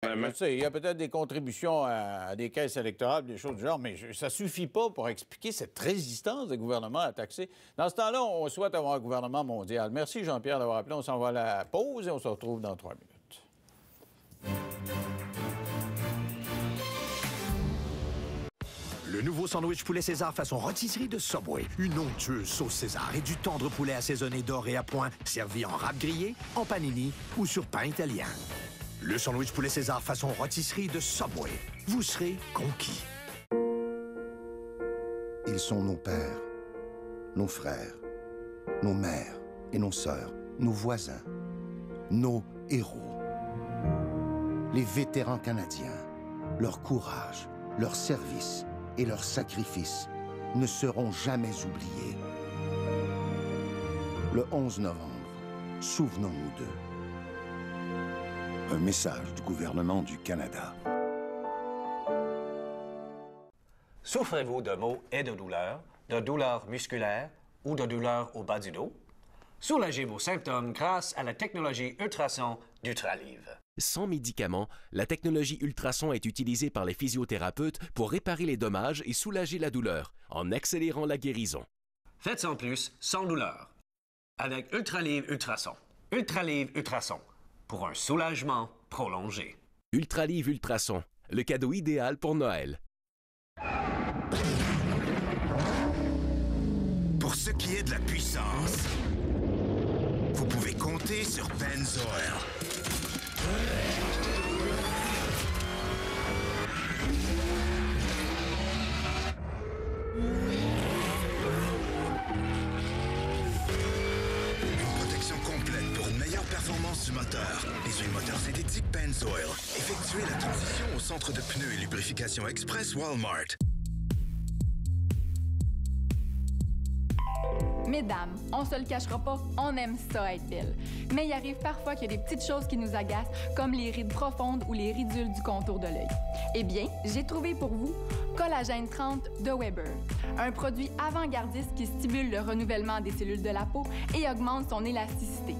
Je sais, il y a peut-être des contributions à des caisses électorales, des choses du genre, mais ça ne suffit pas pour expliquer cette résistance des gouvernements à taxer. Dans ce temps-là, on souhaite avoir un gouvernement mondial. Merci, Jean-Pierre, d'avoir appelé. On s'en va à la pause et on se retrouve dans 3 minutes. Le nouveau sandwich poulet César façon rôtisserie de Subway. Une onctueuse sauce César et du tendre poulet assaisonné doré à point, servi en râpe grillé, en panini ou sur pain italien. Le sandwich poulet César façon rôtisserie de Subway. Vous serez conquis. Ils sont nos pères, nos frères, nos mères et nos sœurs, nos voisins, nos héros. Les vétérans canadiens, leur courage, leur service et leurs sacrifices ne seront jamais oubliés. Le 11 novembre, souvenons-nous d'eux. Un message du gouvernement du Canada. Souffrez-vous de maux et de douleurs musculaires ou de douleurs au bas du dos? Soulagez vos symptômes grâce à la technologie ultrason d'Ultralive. Sans médicaments, la technologie ultrason est utilisée par les physiothérapeutes pour réparer les dommages et soulager la douleur, en accélérant la guérison. Faites sans plus, sans douleur. Avec Ultralive Ultrason. Ultralive Ultrason. Pour un soulagement prolongé. Ultralive Ultrason, le cadeau idéal pour Noël. Pour ce qui est de la puissance, vous pouvez compter sur Pennzoil. Complète pour une meilleure performance du moteur. Les huiles moteurs synthétiques Pennzoil. Effectuez la transition au centre de pneus et lubrification express Walmart. Mesdames, on se le cachera pas, on aime ça être belle. Mais il arrive parfois qu'il y a des petites choses qui nous agacent, comme les rides profondes ou les ridules du contour de l'œil. Eh bien, j'ai trouvé pour vous Collagène 30 de Weber, un produit avant-gardiste qui stimule le renouvellement des cellules de la peau et augmente son élasticité.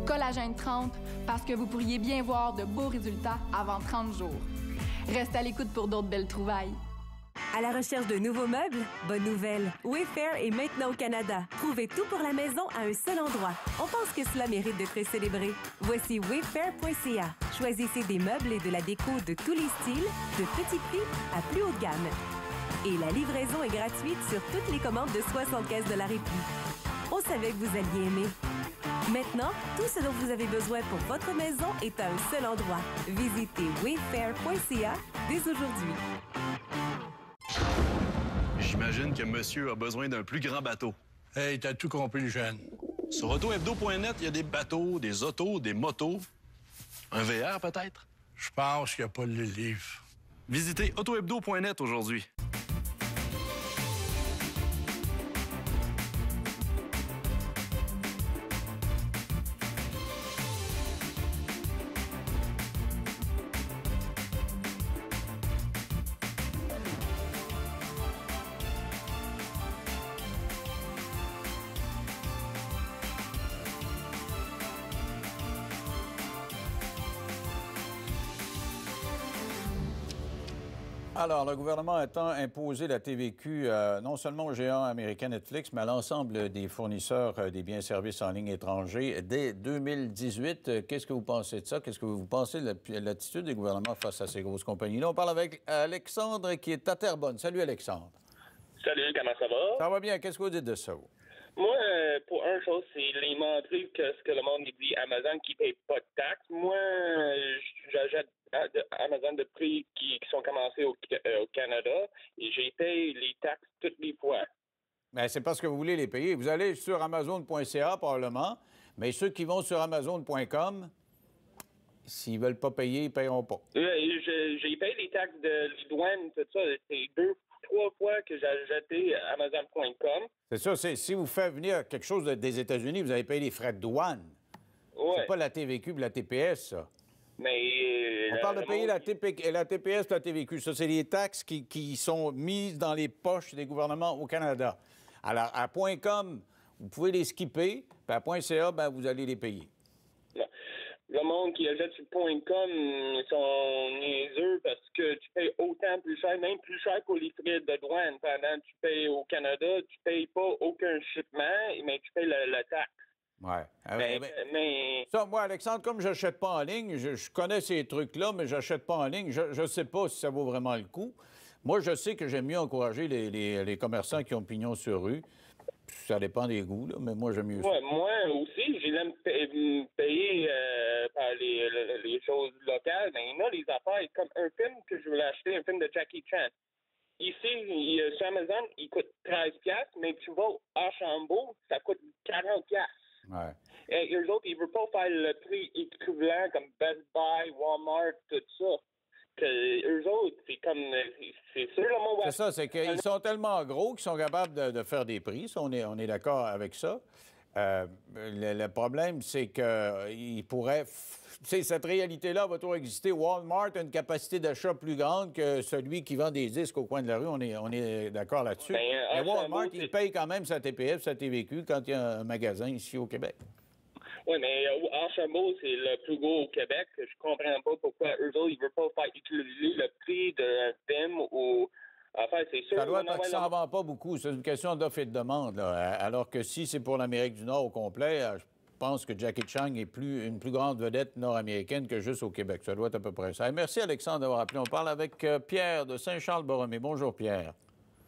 Collagène 30, parce que vous pourriez bien voir de beaux résultats avant 30 jours. Reste à l'écoute pour d'autres belles trouvailles. À la recherche de nouveaux meubles? Bonne nouvelle! Wayfair est maintenant au Canada. Trouvez tout pour la maison à un seul endroit. On pense que cela mérite d'être célébré. Voici wayfair.ca. Choisissez des meubles et de la déco de tous les styles, de petits prix à plus haut de gamme. Et la livraison est gratuite sur toutes les commandes de 75$ et plus. On savait que vous alliez aimer. Maintenant, tout ce dont vous avez besoin pour votre maison est à un seul endroit. Visitez wayfair.ca dès aujourd'hui. J'imagine que monsieur a besoin d'un plus grand bateau. Hey, t'as tout compris, Jeanne. Sur autohebdo.net, il y a des bateaux, des autos, des motos. Un VR, peut-être? Je pense qu'il n'y a pas le livre. Visitez autohebdo.net aujourd'hui. Alors, le gouvernement entend imposer la TVQ non seulement au géant américain Netflix, mais à l'ensemble des fournisseurs des biens et services en ligne étrangers dès 2018. Qu'est-ce que vous pensez de ça? Qu'est-ce que vous pensez de l'attitude des gouvernements face à ces grosses compagnies-là? On parle avec Alexandre qui est à Terrebonne. Salut, Alexandre. Salut, comment ça va? Ça va bien. Qu'est-ce que vous dites de ça, vous? Moi, pour une chose, c'est les menteries que ce que le monde dit Amazon qui paye pas de taxes. Moi, j'achète Amazon de prix qui sont commencés au Canada et j'ai payé les taxes toutes les fois. Bien, c'est parce que vous voulez les payer. Vous allez sur Amazon.ca probablement, mais ceux qui vont sur Amazon.com, s'ils veulent pas payer, ils paieront pas. J'ai payé les taxes de les douanes, tout ça. C'est 2-3 fois que j'ai acheté Amazon.com. C'est ça. Si vous faites venir quelque chose des États-Unis, vous allez payer les frais de douane. Ouais. C'est pas la TVQ et la TPS, ça. Mais on parle de payer la TPS et la TVQ. Ça, c'est les taxes qui sont mises dans les poches des gouvernements au Canada. Alors, à .com, vous pouvez les skipper, puis à .ca, ben, vous allez les payer. Le monde qui achète sur .com, ils sont niaiseux parce que tu payes autant plus cher, même plus cher pour les frais de douane. Pendant que tu payes au Canada, tu payes pas aucun shipment, mais tu payes la taxe. Ouais. Ça, moi, Alexandre, comme je n'achète pas en ligne, je connais ces trucs-là, mais je n'achète pas en ligne. Je ne sais pas si ça vaut vraiment le coup. Moi, je sais que j'aime mieux encourager les commerçants qui ont pignon sur rue. Ça dépend des goûts, là, mais moi, j'aime mieux ça. Ouais, moi aussi, j'aime payer par les choses locales, mais il y a des affaires comme un film que je voulais acheter, un film de Jackie Chan. Ici, sur Amazon, il coûte 13$, mais tu vas à Archambault, ça coûte 40$. Ouais. Et eux autres, ils ne veulent pas faire le prix équivalent comme Best Buy, Walmart, tout ça. Que eux autres, c'est comme... C'est sûr, le mot... C'est ça, c'est qu'ils sont tellement gros qu'ils sont capables de faire des prix. Ça, on est d'accord avec ça. Le problème, c'est qu'ils pourraient... Cette réalité-là va toujours exister. Walmart a une capacité d'achat plus grande que celui qui vend des disques au coin de la rue. On est d'accord là-dessus. Mais Walmart, il paye quand même sa TPF, sa TVQ quand il y a un magasin ici au Québec. Oui, mais Archambault, c'est le plus gros au Québec. Je comprends pas pourquoi eux autres, ils ne veulent pas faire utiliser le prix d'un film ou... Enfin, c'est sûr... Ça doit être que ça n'en vend pas beaucoup. C'est une question d'offre et de demande. Là. Alors que si c'est pour l'Amérique du Nord au complet, je pense que Jackie Chan est une plus grande vedette nord-américaine que juste au Québec. Ça doit être à peu près ça. Et merci, Alexandre, d'avoir appelé. On parle avec Pierre de Saint-Charles-Borromée. Bonjour, Pierre.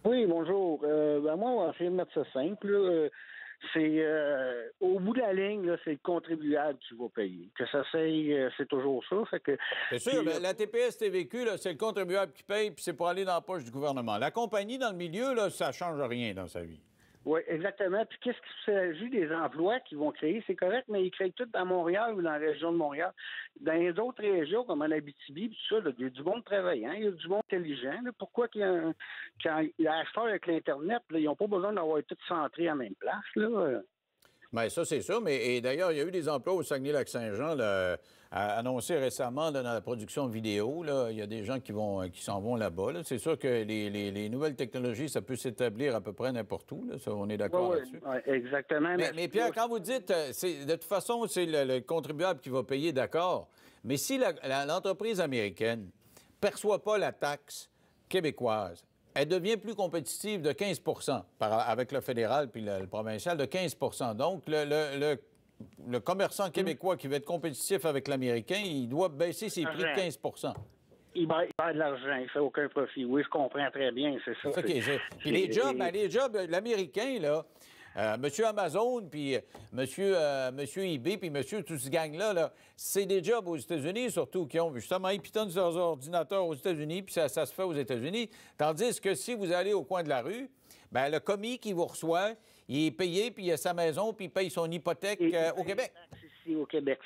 Oui, bonjour. Moi, on va essayer de mettre ça simple. Là. C'est au bout de la ligne, là, c'est le contribuable qui va payer. Que ça c'est toujours ça. Fait que, c'est sûr, la TPS TVQ, c'est le contribuable qui paye, puis c'est pour aller dans la poche du gouvernement. La compagnie, dans le milieu, là, ça ne change rien dans sa vie. Oui, exactement. Puis qu'est-ce qu'il s'agit des emplois qu'ils vont créer? C'est correct, mais ils créent tout dans Montréal ou dans la région de Montréal. Dans les autres régions, comme en Abitibi, tout ça, là, il y a du monde travaillant, il y a du monde intelligent. Là. Pourquoi quand il y a acheteur avec l'Internet, là, ils n'ont pas besoin d'avoir tout centré à la même place? Là. Bien, ça, c'est sûr. Mais d'ailleurs, il y a eu des emplois au Saguenay-Lac-Saint-Jean annoncés récemment là, dans la production vidéo. Là. Il y a des gens qui s'en vont là-bas. Là. C'est sûr que les nouvelles technologies, ça peut s'établir à peu près n'importe où. Là. Ça, on est d'accord là-dessus. Oui, exactement. Mais Pierre, quand vous dites, de toute façon, c'est le contribuable qui va payer, d'accord. Mais si l'entreprise américaine ne perçoit pas la taxe québécoise, elle devient plus compétitive de 15 avec le fédéral puis le provincial, de 15 Donc, le commerçant québécois qui veut être compétitif avec l'américain, il doit baisser ses prix de 15 Il perd de l'argent, il ne fait aucun profit. Oui, je comprends très bien, c'est ça. Puis les jobs, l'américain, là, Monsieur Amazon, puis Monsieur eBay, puis Monsieur tout ce gang-là, c'est des jobs aux États-Unis, surtout, qui ont justement, ils pitonnent leurs ordinateurs aux États-Unis, puis ça se fait aux États-Unis. Tandis que si vous allez au coin de la rue, bien, le commis qui vous reçoit, il est payé, puis il a sa maison, puis il paye son hypothèque au Québec. Ici, au Québec.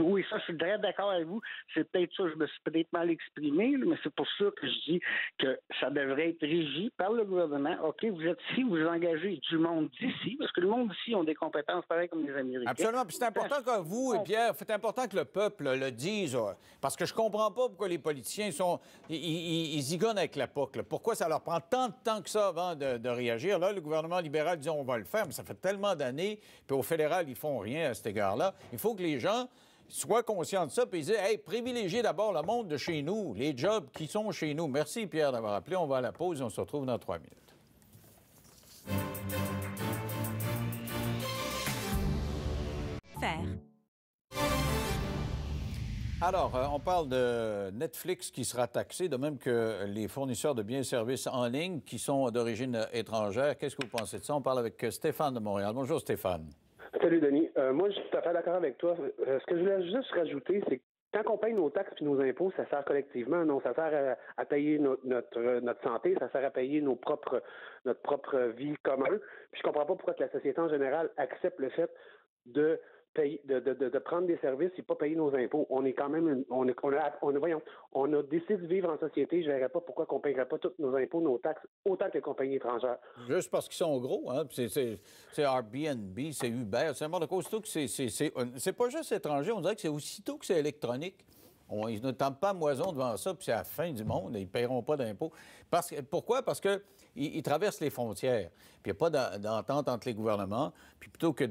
Oui, ça, je suis très d'accord avec vous. C'est peut-être ça, je me suis peut-être mal exprimé, mais c'est pour ça que je dis que ça devrait être régi par le gouvernement. OK, vous êtes ici, vous engagez du monde d'ici, parce que le monde d'ici ont des compétences pareilles comme les Américains. Absolument. Puis c'est important que vous, et Pierre, c'est important que le peuple le dise, parce que je comprends pas pourquoi les politiciens ils zigonnent avec la POC. Là. Pourquoi ça leur prend tant de temps que ça avant de réagir? Là, le gouvernement libéral dit on va le faire, mais ça fait tellement d'années, puis au fédéral, ils font rien à cet égard-là. Il faut que les gens soient conscients de ça puis disent hey, privilégiez d'abord le monde de chez nous, les jobs qui sont chez nous. Merci, Pierre, d'avoir appelé. On va à la pause et on se retrouve dans 3 minutes. Alors, on parle de Netflix qui sera taxé, de même que les fournisseurs de biens et services en ligne qui sont d'origine étrangère. Qu'est-ce que vous pensez de ça? On parle avec Stéphane de Montréal. Bonjour, Stéphane. Salut, Denis. Moi, je suis tout à fait d'accord avec toi. Ce que je voulais juste rajouter, c'est que quand on paye nos taxes et nos impôts, ça sert collectivement. Non, ça sert à payer notre santé, ça sert à payer notre propre vie commune. Puis je comprends pas pourquoi que la société en général accepte le fait de prendre des services et pas payer nos impôts. On est quand même, on a décidé de vivre en société. Je ne verrais pas pourquoi on ne paierait pas tous nos impôts, nos taxes, autant que les compagnies étrangères. Juste parce qu'ils sont gros, hein? C'est Airbnb, c'est Uber, c'est n'importe quoi. Aussitôt que c'est pas juste étranger, on dirait que c'est aussitôt que c'est électronique. Ils ne tentent pas moison devant ça, puis c'est la fin du monde, ils ne paieront pas d'impôts. Pourquoi? Parce qu'ils traversent les frontières, puis il n'y a pas d'entente entre les gouvernements, puis plutôt que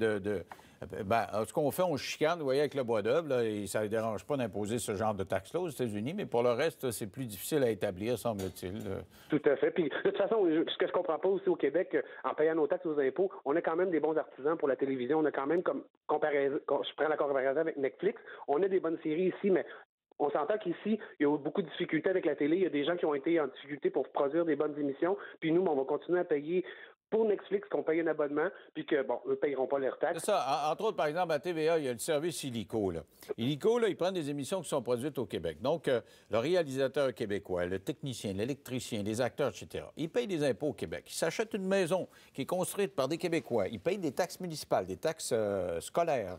Ben, ce qu'on fait, on chicane, vous voyez, avec le bois d'œuvre, là, et ça ne dérange pas d'imposer ce genre de taxe-là aux États-Unis, mais pour le reste, c'est plus difficile à établir, semble-t-il. Tout à fait. Puis, de toute façon, ce que je comprends pas aussi au Québec, en payant nos taxes, nos impôts, on a quand même des bons artisans pour la télévision. On a quand même, comme comparaison, je prends la comparaison avec Netflix, on a des bonnes séries ici, mais on s'entend qu'ici, il y a eu beaucoup de difficultés avec la télé. Il y a des gens qui ont été en difficulté pour produire des bonnes émissions. Puis nous, on va continuer à payer pour Netflix, qu'on paye un abonnement, puis que, bon, eux ne payeront pas leurs taxes. C'est ça. Entre autres, par exemple, à TVA, il y a le service Illico. Là. Illico, là, ils prennent des émissions qui sont produites au Québec. Donc, le réalisateur québécois, le technicien, l'électricien, les acteurs, etc., ils payent des impôts au Québec. Ils s'achètent une maison qui est construite par des Québécois. Ils payent des taxes municipales, des taxes scolaires.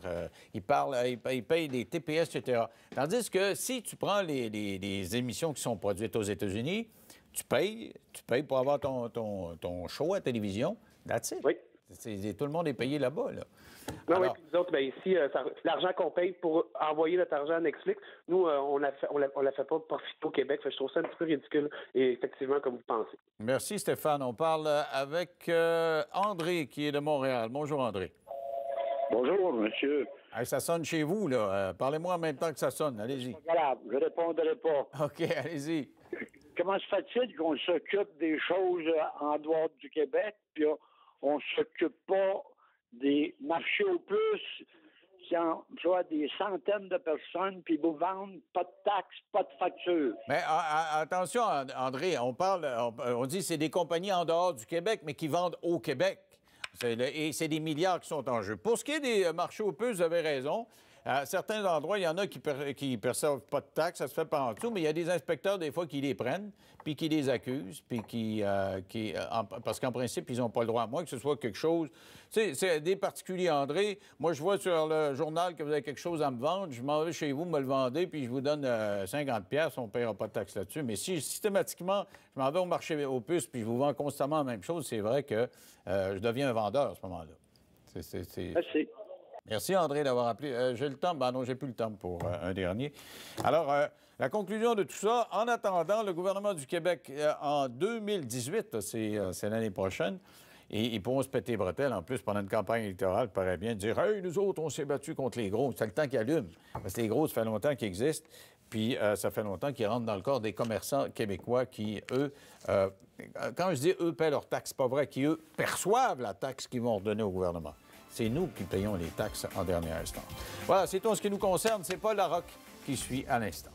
Ils payent des TPS, etc. Tandis que si tu prends les émissions qui sont produites aux États-Unis, tu payes pour avoir ton show à télévision. That's it. Oui. Tout le monde est payé là-bas. Là. Non, oui, puis nous autres, bien, ici, l'argent qu'on paye pour envoyer notre argent à Netflix, nous, on la fait pas profiter au Québec. Fait que je trouve ça un petit peu ridicule, et effectivement, comme vous pensez. Merci, Stéphane. On parle avec André, qui est de Montréal. Bonjour, André. Bonjour, monsieur. Hey, ça sonne chez vous, là. Parlez-moi en même temps que ça sonne. Allez-y. C'est pas grave, je répondrai pas. OK, allez-y. Comment se fait-il qu'on s'occupe des choses en dehors du Québec, puis on ne s'occupe pas des marchés aux puces qui emploient des centaines de personnes, puis vous vendent pas de taxes, pas de factures? Mais attention, André, on dit que c'est des compagnies en dehors du Québec, mais qui vendent au Québec. Et c'est des milliards qui sont en jeu. Pour ce qui est des marchés aux puces, vous avez raison. À certains endroits, il y en a qui perçoivent pas de taxes, ça se fait par en dessous, mais il y a des inspecteurs, des fois, qui les prennent, puis qui les accusent, puis parce qu'en principe, ils n'ont pas le droit, à moins que ce soit quelque chose... Tu sais, c'est des particuliers, André. Moi, je vois sur le journal que vous avez quelque chose à me vendre, je m'en vais chez vous, me le vendez, puis je vous donne 50$, on ne paiera pas de taxes là-dessus. Mais si, systématiquement, je m'en vais au marché aux puces, puis je vous vends constamment la même chose, c'est vrai que je deviens un vendeur à ce moment-là. Merci. Merci, André, d'avoir appelé. J'ai le temps? Ben non, j'ai plus le temps pour un dernier. Alors, la conclusion de tout ça, en attendant, le gouvernement du Québec, en 2018, c'est l'année prochaine, et ils pourront se péter les bretelles, en plus, pendant une campagne électorale, paraît bien, dire « Hey, nous autres, on s'est battus contre les gros. » C'est le temps qu'ils allument. Parce que les gros, ça fait longtemps qu'ils existent, puis ça fait longtemps qu'ils rentrent dans le corps des commerçants québécois qui, eux, quand je dis « eux paient leurs taxes », c'est pas vrai, qui, eux, perçoivent la taxe qu'ils vont redonner au gouvernement. C'est nous qui payons les taxes en dernier instant. Voilà, c'est tout en ce qui nous concerne. C'est Paul Larocque qui suit à l'instant.